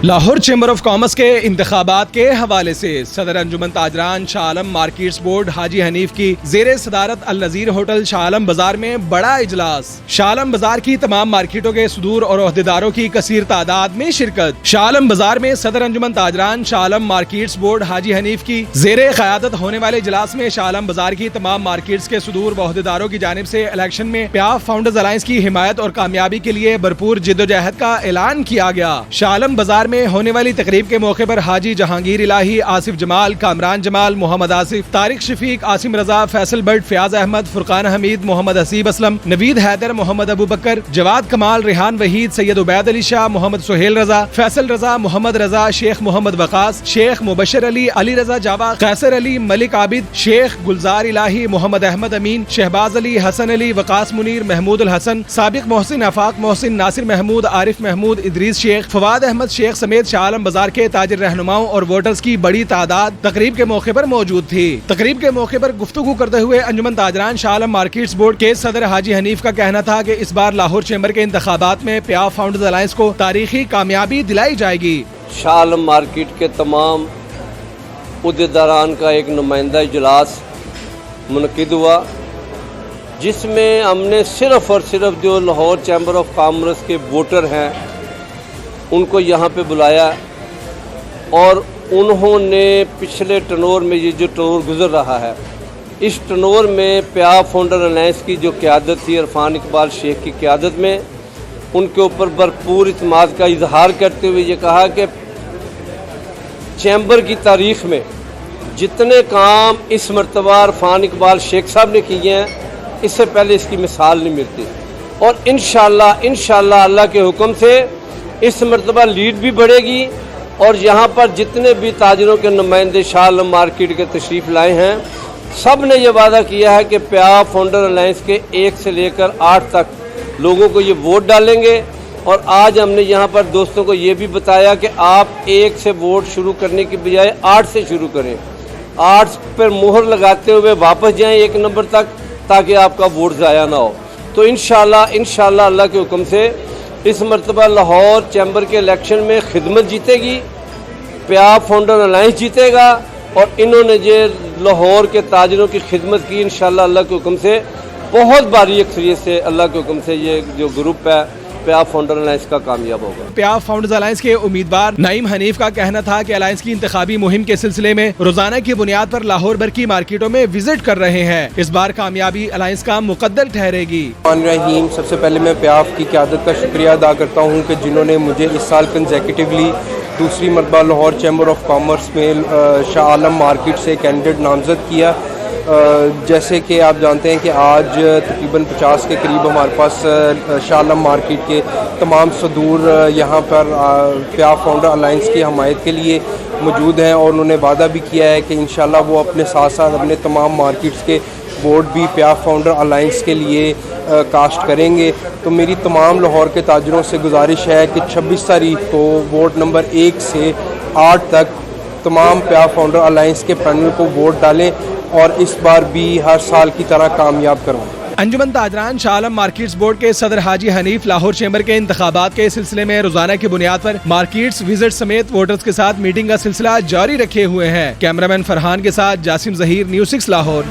Lahore chamber of commerce के इंतखाबात के हवाले से सदर अंजुमन ताजरान शाह आलम मार्केट्स बोर्ड हाजी हनीफ की जेर सदारत अल नज़ीर होटल शाह आलम बाजार में बड़ा इजलास। शाह आलम बाजार की तमाम मार्केटों के सुदूर और ओहदेदारों की कसीर तादाद में शिरकत। शाह आलम बाजार में सदर अंजुमन ताजरान शाह आलम मार्केट्स बोर्ड हाजी हनीफ की जेर क़यादत होने वाले इजलास में शाह आलम बाजार की तमाम मार्केट्स के सुदूर व ओहदेदारों की जानिब से इलेक्शन में प्याफ फाउंडर्स अलायंस की हिमायत और कामयाबी के लिए भरपूर जिद्दोजहद का ऐलान किया गया। शाह आलम बाजार में होने वाली तकरीब के मौके पर हाजी जहांगीर इलाही, आसिफ जमाल, कामरान जमाल, मोहम्मद आसिफ, तारिक शफीक, आसिम रजा, फैसल भट्ट, फयाज अहमद, फुरकान हमीद, मोहम्मद हसीब असलम, नवीद हैदर, मोहम्मद अबू बकर, जवाद कमाल, रेहान वहीद, सैयद उबैद अली शाह, मोहम्मद सुहेल रजा, फैसल रजा, मोहम्मद रजा, शेख मोहम्मद वकास, शेख मुबशर अली, अली रजा जावा, कैसर अली, मलिक आबिद, शेख गुलजार इलाही, मोहम्मद अहमद अमीन, शहबाज अली, हसन अली, वकास मुनीर, महमूद उल हसन, साबिक मोहसिन, आफाक मोहसिन, नासिर महमूद, आरिफ महमूद, इदरीस शेख, फवाद अहमद शेख समेत शाह आलम बाजार के ताजिर रहनुमाओं और वोटर्स की बड़ी तादाद तकरीब के मौके पर मौजूद थी। तकरीब के मौके पर गुफ्तगू करते हुए अंजुमन ताजरान शाह आलम मार्केट्स बोर्ड के सदर हाजी हनीफ का कहना था कि इस बार लाहौर चैम्बर के इंतखाबात में प्याफ फाउंडर्स अलायंस को तारीखी कामयाबी दिलाई जाएगी। शाह आलम मार्केट के तमाम उहदेदारान का एक नुमाइंदा इजलास मुनक़िद हुआ, जिसमें हमने सिर्फ़ और सिर्फ जो लाहौर चैम्बर ऑफ कॉमर्स के वोटर हैं उनको यहाँ पे बुलाया और उन्होंने पिछले टनोर में ये जो टनोर गुजर रहा है, इस टनोर में प्याफ फाउंडर अलायंस की जो क़यादत थी इरफान इकबाल शेख की क़यादत में, उनके ऊपर भरपूर इत्मीनान का इजहार करते हुए ये कहा कि चैम्बर की तारीख़ में जितने काम इस मरतबा इरफान इकबाल शेख साहब ने किए हैं, इससे पहले इसकी मिसाल नहीं मिलती। और इंशाअल्लाह अल्लाह के हुक्म से इस मरतबा लीड भी बढ़ेगी और यहाँ पर जितने भी ताजिरों के नुमाइंदे शाह आलम मार्केट के तशरीफ़ लाए हैं, सब ने यह वादा किया है कि प्याफ फाउंडर अलायंस के 1 से लेकर 8 तक लोगों को ये वोट डालेंगे। और आज हमने यहाँ पर दोस्तों को ये भी बताया कि आप 1 से वोट शुरू करने की बजाय 8 से शुरू करें, 8 पर मुहर लगाते हुए वापस जाएँ 1 नंबर तक, ताकि आपका वोट ज़ाया ना हो। तो इंशाअल्लाह अल्लाह के हुक्म से इस मरतबा लाहौर चैम्बर के इलेक्शन में खिदमत जीतेगी, प्याफ फाउंडर अलायंस जीतेगा और इन्होंने जो लाहौर के ताजिरों की खिदमत की, इंशाअल्लाह अल्लाह के हुक्म से बहुत भारी अक्सरियत से अल्लाह के हुक्म से ये जो ग्रुप है प्याफ फाउंडर अलायंस का कामयाब होगा। प्याफ फाउंडर्स अलायंस के उम्मीदवार नईम हनीफ का कहना था कि अलायंस की इंतखाबी मुहिम के सिलसिले में रोजाना की बुनियाद पर लाहौर भर की मार्केटों में विजिट कर रहे हैं। इस बार कामयाबी अलायंस का मुकद्दर ठहरेगी। सबसे पहले मैं प्याफ की क़यादत का शुक्रिया अदा करता हूँ कि जिन्होंने मुझे इस साल कंसेक्यूटिवली दूसरी मरतबा लाहौर चैम्बर ऑफ कॉमर्स में शाह आलम मार्केट से कैंडिडेट नामजद किया। जैसे कि आप जानते हैं कि आज तकरीबन 50 के करीब हमारे पास शाह आलम मार्केट के तमाम सदूर यहाँ पर प्याफ फाउंडर अलायंस की हमायत के लिए मौजूद हैं और उन्होंने वादा भी किया है कि इंशाल्लाह वो अपने साथ साथ अपने तमाम मार्केट्स के वोट भी प्याफ फाउंडर अलायंस के लिए कास्ट करेंगे। तो मेरी तमाम लाहौर के ताजरों से गुजारिश है कि 26 तारीख को वोट नंबर 1 से 8 तक तमाम प्याफ फाउंडर अलायंस के पैनल को वोट डालें और इस बार भी हर साल की तरह कामयाब करवाएं। अंजुमन ताजरान शाह आलम मार्केट्स बोर्ड के सदर हाजी हनीफ लाहौर चैम्बर के इंतखाबात के सिलसिले में रोजाना की बुनियाद पर मार्केट्स विजिट समेत वोटर्स के साथ मीटिंग का सिलसिला जारी रखे हुए हैं। कैमरामैन फरहान के साथ जासिम जहीर, न्यूज़ 6 लाहौर।